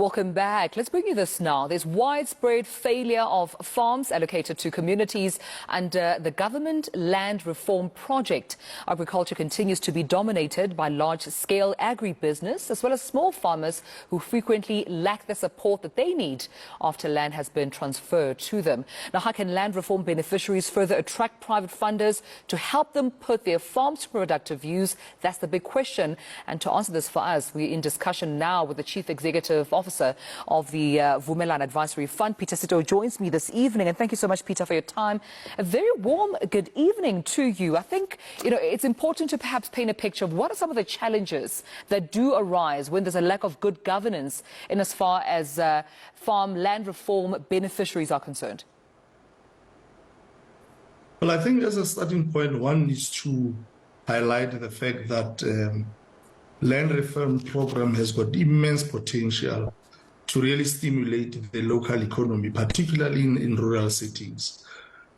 Welcome back. Let's bring you this now. There's widespread failure of farms allocated to communities under the government land reform project. Agriculture continues to be dominated by large-scale agribusiness as well as small farmers who frequently lack the support that they need after land has been transferred to them. Now, how can land reform beneficiaries further attract private funders to help them put their farms to productive use? That's the big question. And to answer this for us, we're in discussion now with the Chief Executive Officer of the Vumelana Advisory Fund. Peter Setou joins me this evening, and thank you so much, Peter, for your time. A very warm good evening to you. I think, it's important to perhaps paint a picture of what are some of the challenges that do arise when there's a lack of good governance in as far as farm land reform beneficiaries are concerned. Well, I think as a starting point, one is to highlight the fact that land reform program has got immense potential to really stimulate the local economy, particularly in rural settings,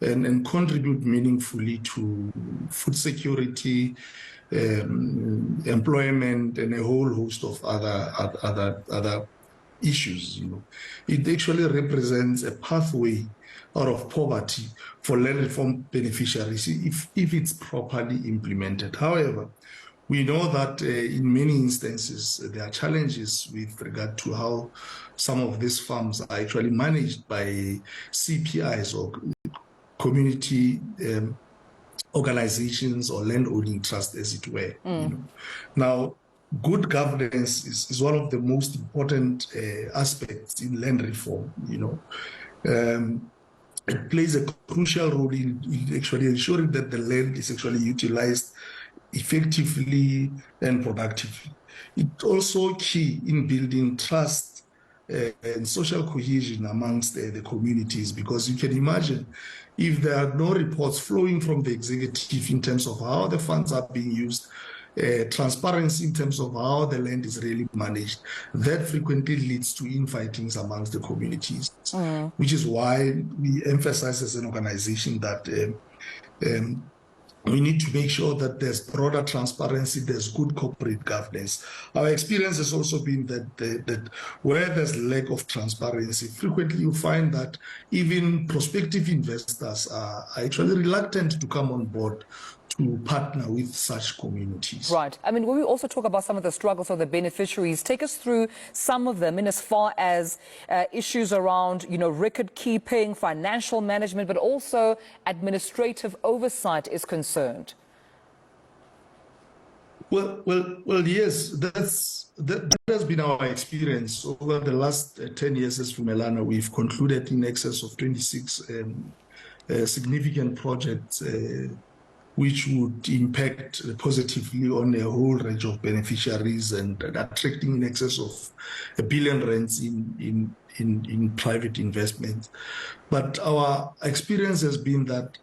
and contribute meaningfully to food security, employment, and a whole host of other issues. It actually represents a pathway out of poverty for land reform beneficiaries if it's properly implemented. However, we know that in many instances, there are challenges with regard to how some of these farms are actually managed by CPAs or community organizations or land-owning trusts, as it were. Now, good governance is one of the most important aspects in land reform. It plays a crucial role in actually ensuring that the land is actually utilized effectively and productively. It's also key in building trust and social cohesion amongst the communities, because you can imagine if there are no reports flowing from the executive in terms of how the funds are being used, transparency in terms of how the land is really managed, that frequently leads to infightings amongst the communities, which is why we emphasize as an organization that we need to make sure that there's broader transparency, there's good corporate governance. Our experience has also been that where there's lack of transparency, frequently you find that even prospective investors are actually reluctant to come on board to partner with such communities. Right. I mean, when we also talk about some of the struggles of the beneficiaries, take us through some of them in as far as issues around, record keeping, financial management, but also administrative oversight is concerned. Well, yes, that has been our experience over the last 10 years as Vumelana. We've concluded in excess of 26 significant projects which would impact positively on a whole range of beneficiaries and attracting in excess of R1 billion in private investments. But our experience has been that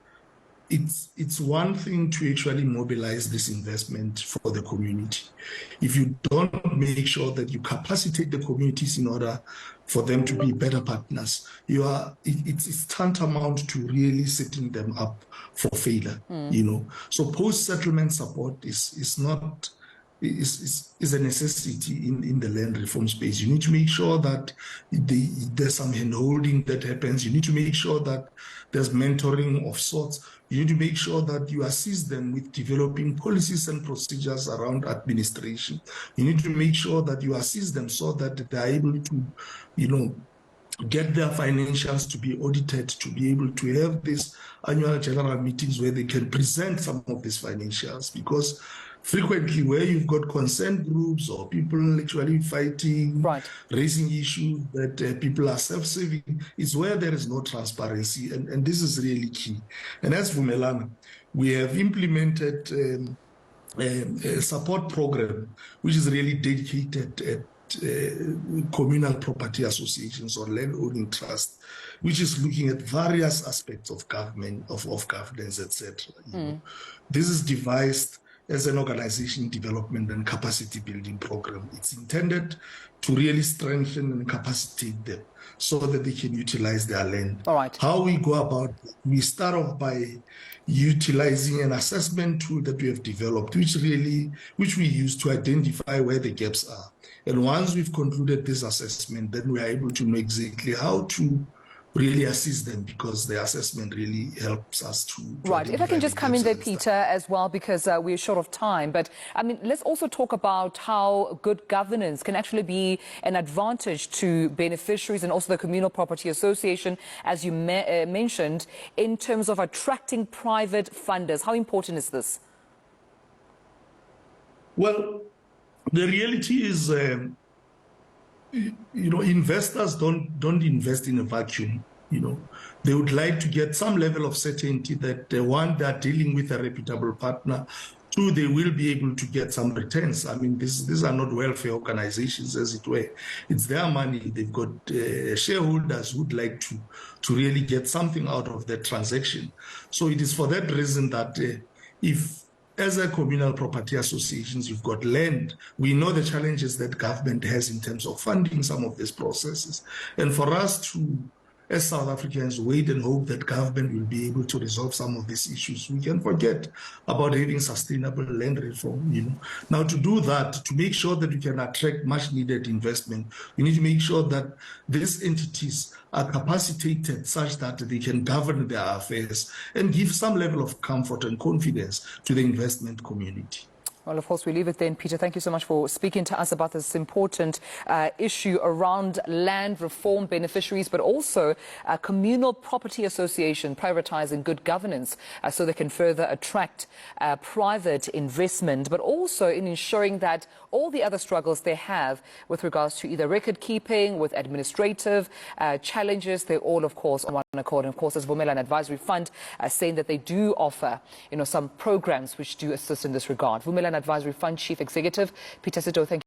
it's one thing to actually mobilize this investment for the community. If you don't make sure that you capacitate the communities in order for them to be better partners, it's tantamount to really setting them up for failure. So post-settlement support is a necessity in the land reform space. You need to make sure that there's some hand-holding that happens. You need to make sure that there's mentoring of sorts. You need to make sure that you assist them with developing policies and procedures around administration. You need to make sure that you assist them so that they are able to, get their financials to be audited, to be able to have these annual general meetings where they can present some of these financials. Because frequently where you've got consent groups or people actually fighting, raising issues that people are self-serving, is where there is no transparency. And this is really key. And as Vumelana, we have implemented a support program which is really dedicated at communal property associations or land-owning trusts, which is looking at various aspects of government, of governance, etc. This is devised as an organization development and capacity building program. It's intended to really strengthen and capacitate them so that they can utilize their land. All right. How we go about it, we start off by utilizing an assessment tool that we have developed, which we use to identify where the gaps are. And once we've concluded this assessment, then we are able to know exactly how to really assist them, because the assessment really helps us to right. If I can just come in there, Peter, as well, because we're short of time. But I mean, let's also talk about how good governance can actually be an advantage to beneficiaries and also the Communal Property Association, as you mentioned, in terms of attracting private funders. How important is this? Well, the reality is, investors don't invest in a vacuum. They would like to get some level of certainty that one, they're dealing with a reputable partner. Two, they will be able to get some returns. I mean, these are not welfare organizations, as it were. It's their money. They've got shareholders who'd like to really get something out of that transaction. So it is for that reason that if, as a communal property associations, you've got land, we know the challenges that government has in terms of funding some of these processes. And for us to, as South Africans, wait and hope that government will be able to resolve some of these issues, we can forget about having sustainable land reform. Now, to do that, to make sure that we can attract much needed investment, we need to make sure that these entities are capacitated such that they can govern their affairs and give some level of comfort and confidence to the investment community. Well, of course, we leave it then. Peter, thank you so much for speaking to us about this important issue around land reform beneficiaries, but also Communal Property Association prioritising good governance so they can further attract private investment, but also in ensuring that all the other struggles they have with regards to either record keeping, with administrative challenges, they're all, of course, on one accord. And, of course, as Vumelani Advisory Fund saying that they do offer, some programs which do assist in this regard. Vumelani Advisory Fund Chief Executive Peter Setou, thank you.